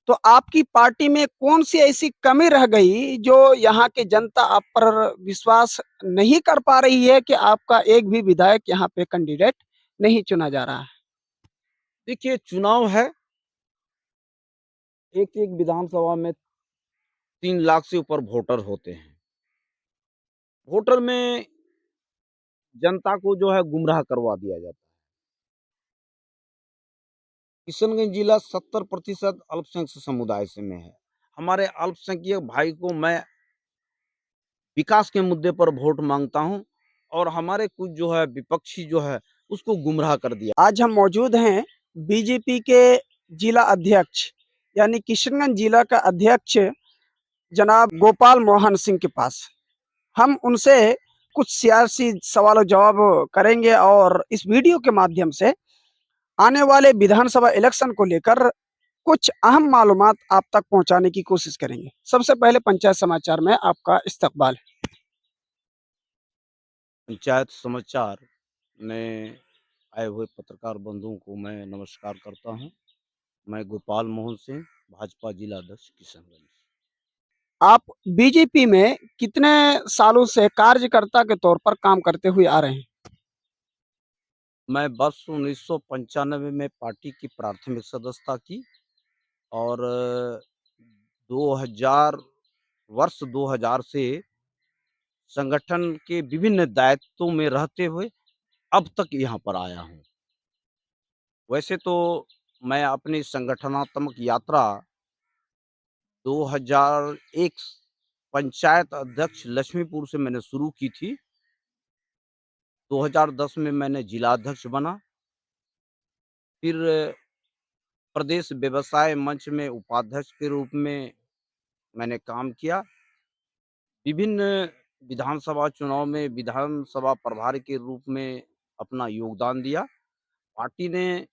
तो आपकी पार्टी में कौन-सी ऐसी कमी रह गई जो यहाँ की जनता आप पर विश्वास नहीं कर पा रही है कि आपका एक भी विधायक यहाँ पे कैंडिडेट नहीं चुना जा रहा है? देखिए, चुनाव है, एक-एक विधानसभा में 3 लाख से ऊपर वोटर होते हैं। वोटर में जनता को जो है गुमराह करवा दिया जाता है। किशनगंज जिला 70% अल्पसंख्यक समुदाय से में है। हमारे अल्पसंख्यक भाई को मैं विकास के मुद्दे पर वोट माँगता हूँ और हमारे कुछ जो है विपक्षी जो है, उसको गुमराह कर दिया। आज हम मौजूद हैं बीजेपी के जिला अध्यक्ष यानी किशनगंज जिला का अध्यक्ष जनाब गोपाल मोहन सिंह के पास। हम उनसे कुछ सियासी सवाल और जवाब करेंगे और इस वीडियो के माध्यम से आने वाले विधानसभा इलेक्शन को लेकर कुछ अहम मालूमात आप तक पहुंचाने की कोशिश करेंगे। सबसे पहले पंचायत समाचार में आपका इस्तकबाल। पंचायत समाचार में आए हुए पत्रकार बंधुओं को मैं नमस्कार करता हूँ। मैं गोपाल मोहन सिंह, भाजपा जिला अध्यक्ष किशनगंज। आप बीजेपी में कितने सालों से कार्यकर्ता के तौर पर काम करते हुए आ रहे हैं? मैं वर्ष 1995 में पार्टी की प्राथमिक सदस्यता की और 2000 वर्ष 2000 से संगठन के विभिन्न दायित्वों में रहते हुए अब तक यहाँ पर आया हूँ। वैसे तो मैं अपनी संगठनात्मक यात्रा 2001 पंचायत अध्यक्ष लक्ष्मीपुर से मैंने शुरू की थी। 2010 में मैंने जिलाध्यक्ष बना, फिर प्रदेश व्यवसाय मंच में उपाध्यक्ष के रूप में मैंने काम किया। विभिन्न विधानसभा चुनाव में विधानसभा प्रभारी के रूप में अपना योगदान दिया। पार्टी ने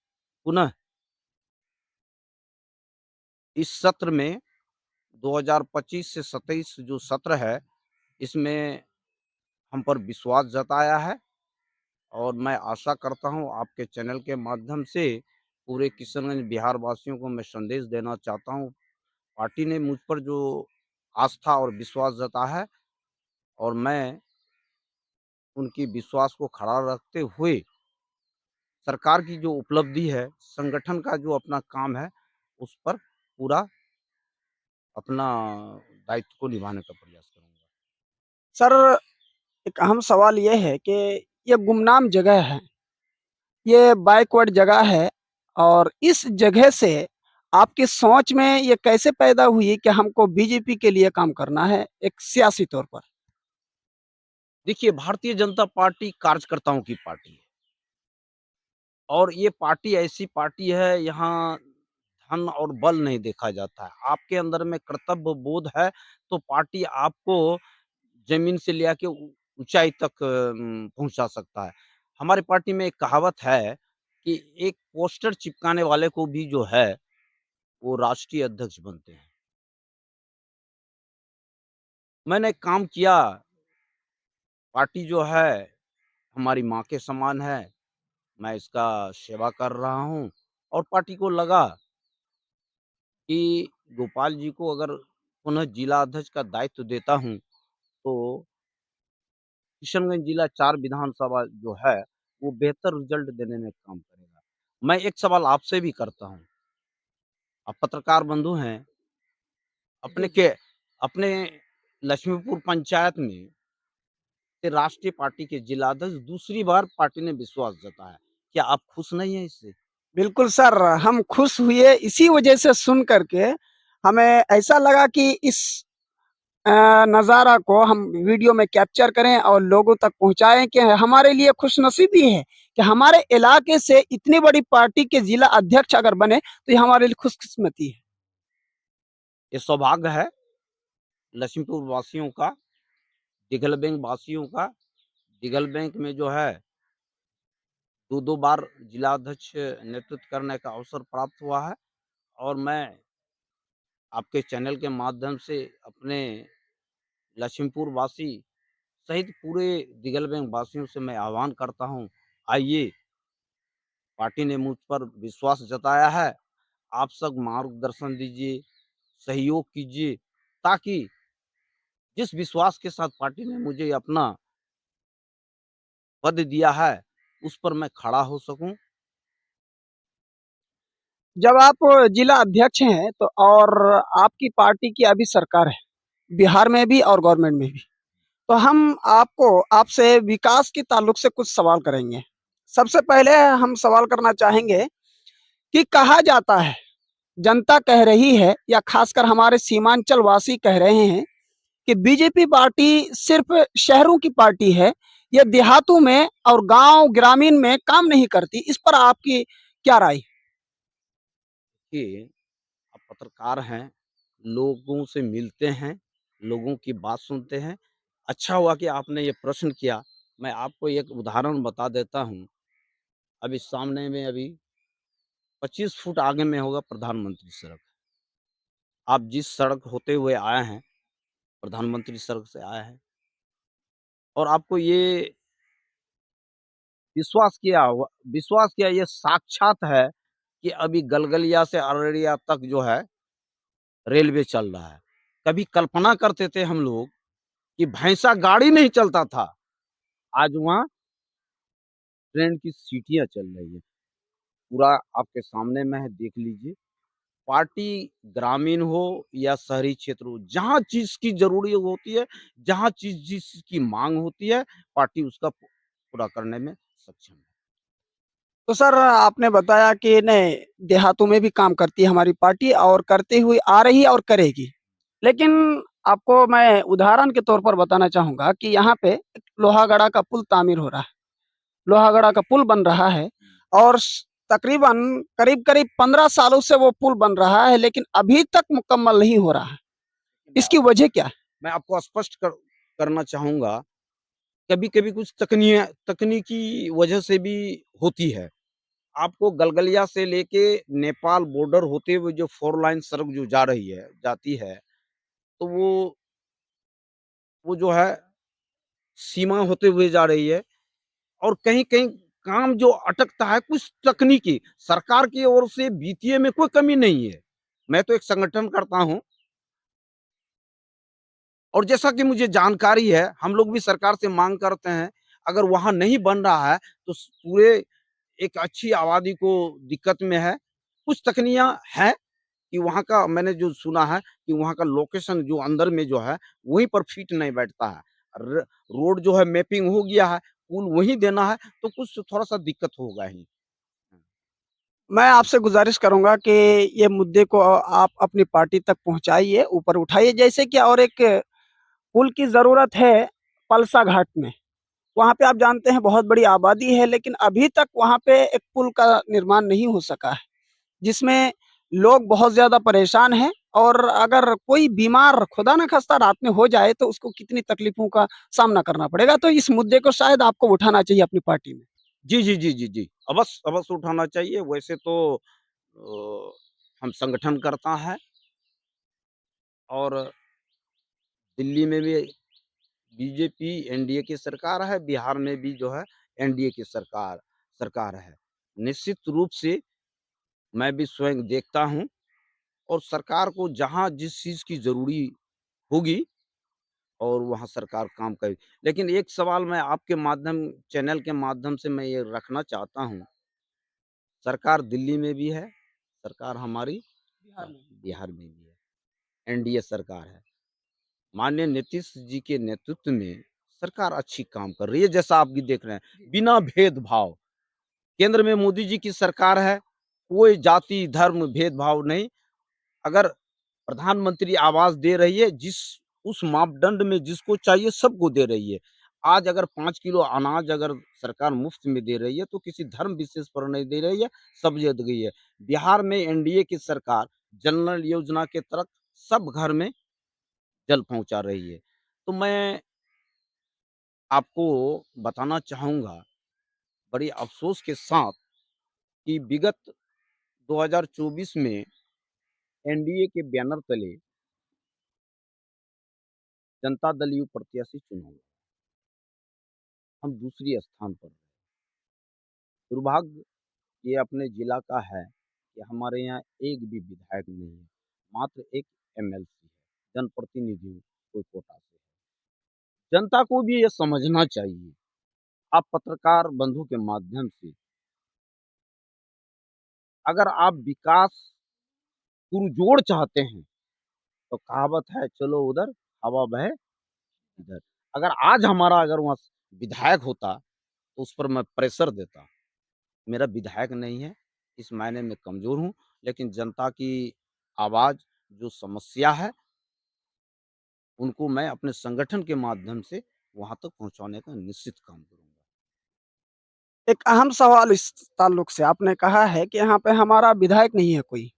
पुनः इस सत्र में 2025 से 27 जो सत्र है, इसमें हम पर विश्वास जताया है और मैं आशा करता हूँ आपके चैनल के माध्यम से पूरे किशनगंज बिहार वासियों को मैं संदेश देना चाहता हूँ। पार्टी ने मुझ पर जो आस्था और विश्वास जताया है और मैं उनकी विश्वास को खड़ा रखते हुए सरकार की जो उपलब्धि है, संगठन का जो अपना काम है, उस पर पूरा अपना दायित्व को निभाने का प्रयास करूँगा। सर, एक अहम सवाल ये है कि ये गुमनाम जगह है, ये बैकवर्ड जगह है और इस जगह से आपकी सोच में ये कैसे पैदा हुई कि हमको बीजेपी के लिए काम करना है एक सियासी तौर पर? देखिए, भारतीय जनता पार्टी कार्यकर्ताओं की पार्टी है और ये पार्टी ऐसी पार्टी है, यहाँ धन और बल नहीं देखा जाता है। आपके अंदर में कर्तव्य बोध है, तो पार्टी आपको ज़मीन से ले आके ऊँचाई तक पहुँचा सकता है। हमारी पार्टी में एक कहावत है कि एक पोस्टर चिपकाने वाले को भी जो है, वो राष्ट्रीय अध्यक्ष बनते हैं। मैंने काम किया, पार्टी जो है हमारी माँ के समान है, मैं इसका सेवा कर रहा हूँ और पार्टी को लगा कि गोपाल जी को अगर पुनः जिला अध्यक्ष का दायित्व देता हूँ, तो किशनगंज जिला 4 विधानसभा जो है, वो बेहतर रिज़ल्ट देने में काम करेगा। मैं एक सवाल आपसे भी करता हूँ, आप पत्रकार बंधु हैं, अपने के अपने लक्ष्मीपुर पंचायत में से राष्ट्रीय पार्टी के जिलाध्यक्ष दूसरी बार पार्टी ने विश्वास जताया। क्या आप खुश नहीं हैं इससे? बिल्कुल सर, हम खुश हुए इसी वजह से सुन कर के हमें ऐसा लगा कि इस नज़ारा को हम वीडियो में कैप्चर करें और लोगों तक पहुँचाएँ कि हमारे लिए खुशनसीबी है कि हमारे इलाके से इतनी बड़ी पार्टी के जिला अध्यक्ष अगर बने, तो ये हमारे लिए खुशकिस्मती है। ये सौभाग्य है लक्ष्मीपुर वासियों का, दिघल बैंक वासियों का। दिघल बैंक में जो है 2-2 बार जिलाध्यक्ष नेतृत्व करने का अवसर प्राप्त हुआ है और मैं आपके चैनल के माध्यम से अपने लक्ष्मीपुर वासी सहित पूरे दिघल बैंक वासियों से मैं आह्वान करता हूँ, आइए, पार्टी ने मुझ पर विश्वास जताया है, आप सब मार्गदर्शन दीजिए, सहयोग कीजिए, ताकि जिस विश्वास के साथ पार्टी ने मुझे अपना पद दिया है, उस पर मैं खड़ा हो सकूँ। जब आप जिला अध्यक्ष हैं तो और आपकी पार्टी की अभी सरकार है, बिहार में भी और गवर्नमेंट में भी। तो हम आपको आपसे विकास के ताल्लुक से कुछ सवाल करेंगे। सबसे पहले हम सवाल करना चाहेंगे कि कहा जाता है, जनता कह रही है या खासकर हमारे सीमांचल वासी कह रहे हैं कि बीजेपी पार्टी सिर्फ शहरों की पार्टी है, ये देहातों में और गांव ग्रामीण में काम नहीं करती। इस पर आपकी क्या राय? कि आप पत्रकार हैं, लोगों से मिलते हैं, लोगों की बात सुनते हैं। अच्छा हुआ कि आपने ये प्रश्न किया। मैं आपको एक उदाहरण बता देता हूँ। अभी सामने में अभी 25 फुट आगे में होगा प्रधानमंत्री सड़क। आप जिस सड़क होते हुए आए हैं, प्रधानमंत्री सड़क से आए हैं और आपको ये विश्वास किया ये साक्षात है कि अभी गलगलिया से अररिया तक जो है रेलवे चल रहा है। कभी कल्पना करते थे हम लोग कि भैंसा गाड़ी नहीं चलता था, आज वहाँ ट्रेन की सीटियाँ चल रही हैं। पूरा आपके सामने में है, देख लीजिए। पार्टी ग्रामीण हो या शहरी क्षेत्र हो, जहाँ चीज़ की ज़रूरी होती है, जहाँ चीज़ जिस चीज़ की माँग होती है, पार्टी उसका पूरा करने में सक्षम है। तो सर आपने बताया कि नहीं, देहातों में भी काम करती है हमारी पार्टी और करते हुए आ रही है और करेगी। लेकिन आपको मैं उदाहरण के तौर पर बताना चाहूँगा कि यहाँ पे लोहागड़ा का पुल तामीर हो रहा है। लोहागड़ा का पुल बन रहा है और तकरीबन करीब-करीब 15 सालों से वो पुल बन रहा है, लेकिन अभी तक मुकम्मल नहीं हो रहा है। इसकी वजह क्या है? मैं आपको स्पष्ट करना चाहूँगा, कभी-कभी कुछ तकनीकी वजह से भी होती है। आपको गलगलिया से लेके नेपाल बॉर्डर होते हुए जो 4 लाइन सड़क जो जाती है, तो वो जो है सीमा होते हुए जा रही है और कहीं-कहीं काम जो अटकता है कुछ तकनीकी, सरकार की ओर से वित्तीय में कोई कमी नहीं है। मैं तो एक संगठन करता हूँ और जैसा कि मुझे जानकारी है, हम लोग भी सरकार से माँग करते हैं, अगर वहाँ नहीं बन रहा है, तो पूरे एक अच्छी आबादी को दिक्कत में है। कुछ तकनियाँ हैं कि वहाँ का मैंने जो सुना है कि वहाँ का लोकेशन जो अंदर में जो है, वहीं पर फिट नहीं बैठता है। र रोड जो है मैपिंग हो गया है, पुल वहीं देना है, तो कुछ थोड़ा-सा दिक्कत होगा ही। मैं आपसे गुज़ारिश करूँगा कि ये मुद्दे को आप अपनी पार्टी तक पहुँचाइए, ऊपर उठाइए। जैसे कि और एक पुल की ज़रूरत है पलसा घाट में। वहाँ पे आप जानते हैं बहुत बड़ी आबादी है, लेकिन अभी तक वहाँ पे एक पुल का निर्माण नहीं हो सका है, जिसमें लोग बहुत ज़्यादा परेशान हैं और अगर कोई बीमार खुदा ना ख़ास्ता रात में हो जाए, तो उसको कितनी तकलीफ़ों का सामना करना पड़ेगा। तो इस मुद्दे को शायद आपको उठाना चाहिए अपनी पार्टी में। जी, जी, जी, जी, जी। अवश्य उठाना चाहिए। वैसे तो हम संगठन करता है और दिल्ली में भी बीजेपी एनडीए की सरकार है, बिहार में भी जो है एनडीए की सरकार है। निश्चित रूप से मैं भी स्वयं देखता हूँ और सरकार को जहाँ जिस चीज़ की ज़रूरी होगी और वहाँ सरकार काम करे। लेकिन एक सवाल मैं आपके चैनल के माध्यम से मैं ये रखना चाहता हूँ, सरकार दिल्ली में भी है, सरकार हमारी बिहार में भी है, एनडीए सरकार है। माननीय नीतीश जी के नेतृत्व में सरकार अच्छी काम कर रही है, जैसा आप भी देख रहे हैं, बिना भेदभाव। केंद्र में मोदी जी की सरकार है, कोई जाति, धर्म भेदभाव नहीं। अगर प्रधानमंत्री आवास दे रही है, उस मापदंड में जिसको चाहिए सबको दे रही है। आज अगर 5 किलो अनाज अगर सरकार मुफ्त में दे रही है, तो किसी धर्म विशेष पर नहीं दे रही है, सब दे गई है। बिहार में एनडीए की सरकार जल नल योजना के तहत सब घर में जल पहुँचा रही है। तो मैं आपको बताना चाहूँगा, बड़ी अफ़सोस के साथ कि विगत 2024 में एनडीए के बैनर तले जनता दल यू प्रत्याशी चुना हुआ, हम दूसरी स्थान पर। दुर्भाग्य ये अपने जिला का है कि हमारे यहाँ एक भी विधायक नहीं है, मात्र एक एमएलसी है, जनप्रतिनिधि कोई कोटा से। जनता को भी ये समझना चाहिए, आप पत्रकार बंधु के माध्यम से अगर आप विकास पुरजोर चाहते हैं, तो कहावत है चलो उधर, हवा बहे इधर। अगर आज हमारा अगर वहाँ विधायक होता, तो उस पर मैं प्रेशर देता। मेरा विधायक नहीं है, इस मायने में कमज़ोर हूँ, लेकिन जनता की आवाज़ जो समस्या है, उनको मैं अपने संगठन के माध्यम से वहाँ तक पहुँचाने का निश्चित काम करूँगा। एक अहम सवाल इस ताल्लुक से आपने कहा है कि यहाँ पे हमारा विधायक नहीं है कोई।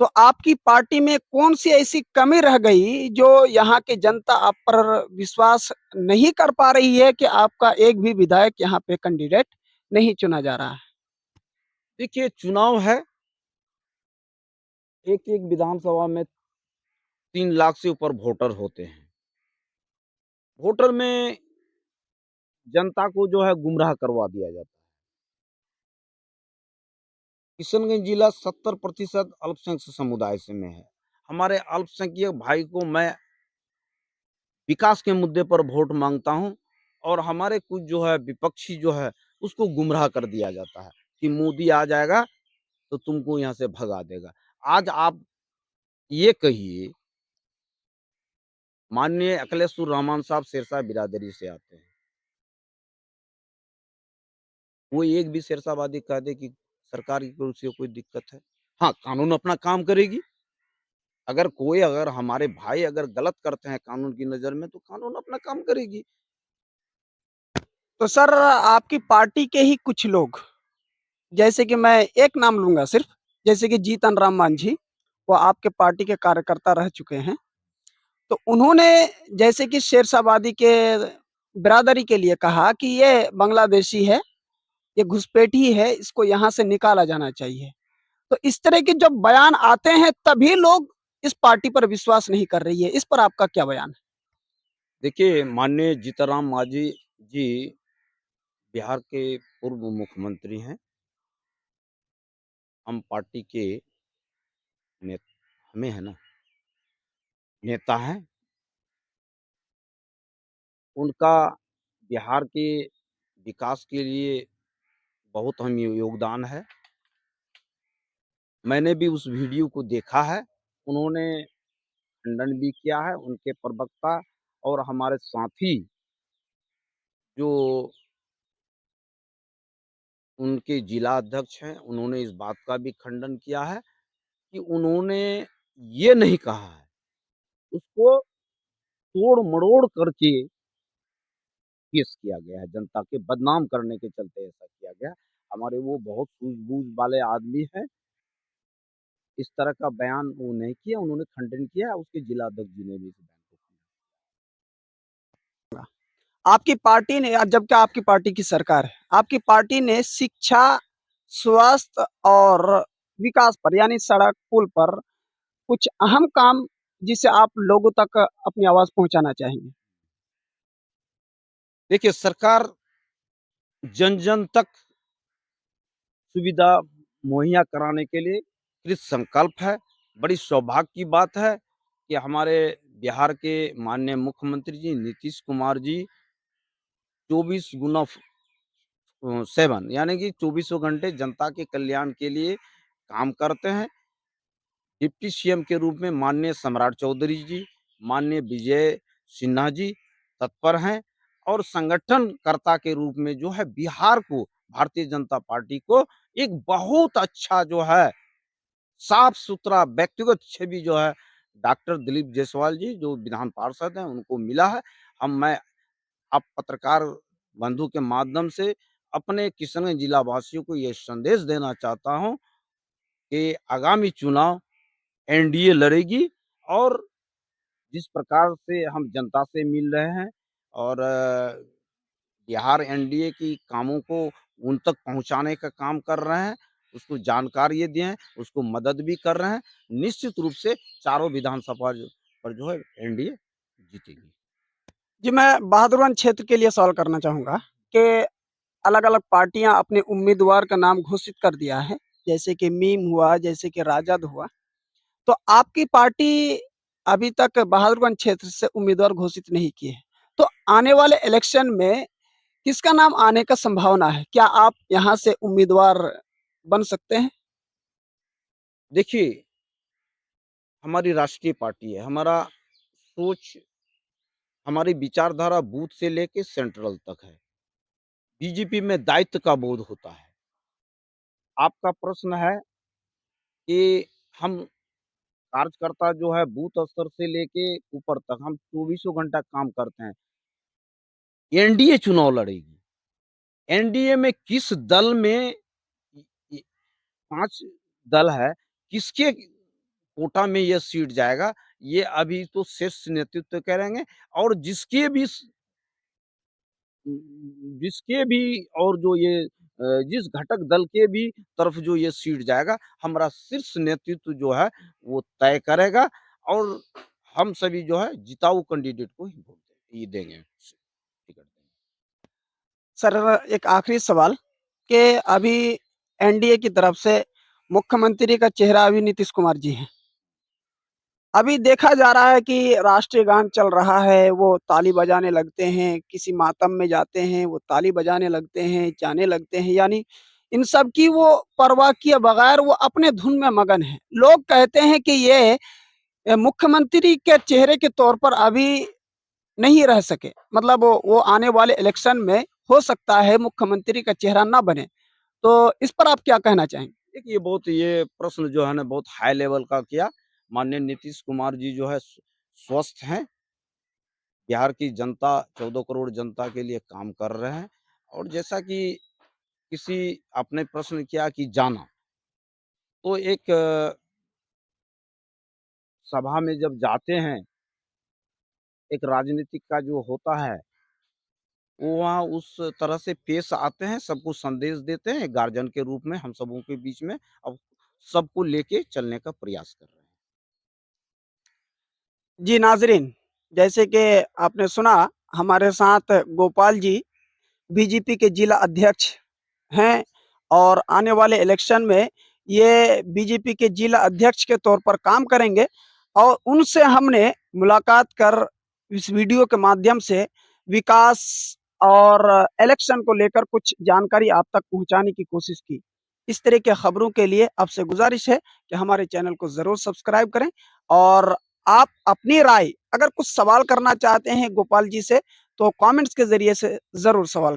तो आपकी पार्टी में कौन-सी ऐसी कमी रह गई जो यहाँ की जनता आप पर विश्वास नहीं कर पा रही है कि आपका एक भी विधायक यहाँ पे कैंडिडेट नहीं चुना जा रहा है? देखिए, चुनाव है, एक-एक विधानसभा में 3 लाख से ऊपर वोटर होते हैं। वोटर में जनता को जो है गुमराह करवा दिया जाता है। किशनगंज जिला 70% अल्पसंख्यक समुदाय से में है। हमारे अल्पसंख्यक भाई को मैं विकास के मुद्दे पर वोट माँगता हूँ और हमारे कुछ जो है विपक्षी जो है, उसको गुमराह कर दिया जाता है कि मोदी आ जाएगा, तो तुमको यहाँ से भगा देगा। आज आप ये कहिए, माननीय अखिलेश रहमान साहब सिरसा बिरादरी से आते हैं। कोई एक भी सिरसावादी कह दे कि सरकार की ओर से कोई दिक्कत है। हाँ, कानून अपना काम करेगी। अगर हमारे भाई अगर गलत करते हैं कानून की नज़र में, तो कानून अपना काम करेगी। तो सर आपकी पार्टी के ही कुछ लोग, जैसे कि मैं एक नाम लूँगा सिर्फ़, जैसे कि जीतन राम मांझी, वो आपके पार्टी के कार्यकर्ता रह चुके हैं। तो उन्होंने जैसे कि शेरशाहबादी के बिरादरी के लिए कहा कि ये बांग्लादेशी है, ये घुसपैठी है, इसको यहाँ से निकाला जाना चाहिए। तो इस तरह के जब बयान आते हैं तभी लोग इस पार्टी पर विश्वास नहीं कर रही है। इस पर आपका क्या बयान है? देखिए, माननीय जीतनराम मांझी जी बिहार के पूर्व मुख्यमंत्री हैं। हम पार्टी के ने हमें है ना नेता हैं। उनका बिहार के विकास के लिए बहुत अहम योगदान है। मैंने भी उस वीडियो को देखा है। उन्होंने खंडन भी किया है, उनके प्रवक्ता और हमारे साथी जो उनके जिला अध्यक्ष हैं, उन्होंने इस बात का भी खंडन किया है कि उन्होंने ये नहीं कहा है, उसको तोड़-मरोड़ करके पेश किया गया है, जनता के बदनाम करने के चलते ऐसा किया गया है। हमारे वो बहुत सूझबूझ वाले आदमी हैं, इस तरह का बयान वो नहीं किया, उन्होंने खंडन किया, उसके जिला अध्यक्ष जी ने भी इस बयान को खंडन। आपकी पार्टी ने जबकि आपकी पार्टी की सरकार है, आपकी पार्टी ने शिक्षा, स्वास्थ्य और विकास पर यानी सड़क, पुल पर कुछ अहम काम जिसे आप लोगों तक अपनी आवाज़ पहुँचाना चाहेंगे? देखिए, सरकार जन-जन तक सुविधा मुहैया कराने के लिए कृत संकल्प है। बड़ी सौभाग्य की बात है कि हमारे बिहार के माननीय मुख्यमंत्री जी नीतीश कुमार जी 24 गुना 7 यानी कि चौबीसों घंटे जनता के कल्याण के लिए काम करते हैं। डिप्टी सीएम के रूप में माननीय सम्राट चौधरी जी, माननीय विजय सिन्हा जी तत्पर हैं और संगठनकर्ता के रूप में जो है बिहार को, भारतीय जनता पार्टी को एक बहुत अच्छा जो है साफ-सुथरा व्यक्तिगत छवि जो है डॉक्टर दिलीप जायसवाल जी जो विधान पार्षद हैं उनको मिला है। मैं आप पत्रकार बंधु के माध्यम से अपने किशनगंज जिला वासियों को ये संदेश देना चाहता हूँ कि आगामी चुनाव एनडीए लड़ेगी और जिस प्रकार से हम जनता से मिल रहे हैं और बिहार एनडीए की कामों को उन तक पहुँचाने का काम कर रहे हैं, उसको जानकारी ये दिए हैं, उसको मदद भी कर रहे हैं। निश्चित रूप से चारों विधानसभा पर जो है एनडीए जीतेगी। जी, मैं बहादुरगंज क्षेत्र के लिए सवाल करना चाहूँगा कि अलग-अलग पार्टियाँ अपने उम्मीदवार का नाम घोषित कर दिया है। जैसे कि मीम हुआ, जैसे कि राजद हुआ, तो आपकी पार्टी अभी तक बहादुरगंज क्षेत्र से उम्मीदवार घोषित नहीं की है। तो आने वाले इलेक्शन में किसका नाम आने का संभावना है? क्या आप यहाँ से उम्मीदवार बन सकते हैं? देखिए, हमारी राष्ट्रीय पार्टी है, हमारा सोच, हमारी विचारधारा बूथ से लेके सेंट्रल तक है। बीजेपी में दायित्व का बोध होता है। आपका प्रश्न है कि हम कार्यकर्ता जो है बूथ स्तर से लेके ऊपर तक हम चौबीसों घंटा काम करते हैं। एनडीए चुनाव लड़ेगी। एनडीए में किस दल में इ इ 5 दल है, किसके कोटा में ये सीट जाएगा, ये अभी तो शीर्ष नेतृत्व करेंगे और जिसके भी और जो ये जिस घटक दल के भी तरफ जो ये सीट जाएगा, हमारा शीर्ष नेतृत्व जो है, वो तय करेगा और हम सभी जो है जिताऊ कैंडिडेट को ही वोट देंगे, टिकट देंगे। सर एक आखिरी सवाल कि अभी एनडीए की तरफ से मुख्यमंत्री का चेहरा अभी नीतीश कुमार जी हैं। अभी देखा जा रहा है कि राष्ट्रीय गान चल रहा है, वो ताली बजाने लगते हैं, किसी मातम में जाते हैं, वो ताली बजाने लगते हैं, जाने लगते हैं, यानी इन सब की वो परवाह किए बगैर वो अपने धुन में मगन हैं। लोग कहते हैं कि ये मुख्यमंत्री के चेहरे के तौर पर अभी नहीं रह सके, मतलब वो आने वाले इलेक्शन में हो सकता है मुख्यमंत्री का चेहरा ना बने। तो इस पर आप क्या कहना चाहेंगे? देखिए, ये प्रश्न जो है ना बहुत हाई लेवल का किया। माननीय नीतीश कुमार जी जो है स्वस्थ हैं। बिहार की जनता 14 करोड़ जनता के लिए काम कर रहे हैं और जैसा कि किसी आपने प्रश्न किया कि जाना, तो एक सभा में जब जाते हैं, एक राजनीतिक का जो होता है, वो वहाँ उस तरह से पेश आते हैं, सबको संदेश देते हैं, गार्जियन के रूप में हम सबों के बीच में अब सबको लेके चलने का प्रयास कर रहे हैं। जी नाज़रीन, जैसे कि आपने सुना हमारे साथ गोपाल जी बीजेपी के जिला अध्यक्ष हैं और आने वाले इलेक्शन में ये बीजेपी के जिला अध्यक्ष के तौर पर काम करेंगे और उनसे हमने मुलाकात कर इस वीडियो के माध्यम से विकास और इलेक्शन को लेकर कुछ जानकारी आप तक पहुंचाने की कोशिश की। इस तरह के खबरों के लिए आपसे गुजारिश है कि हमारे चैनल को ज़रूर सब्सक्राइब करें और आप अपनी राय अगर कुछ सवाल करना चाहते हैं गोपाल जी से तो कमेंट्स के ज़रिए से ज़रूर सवाल करें।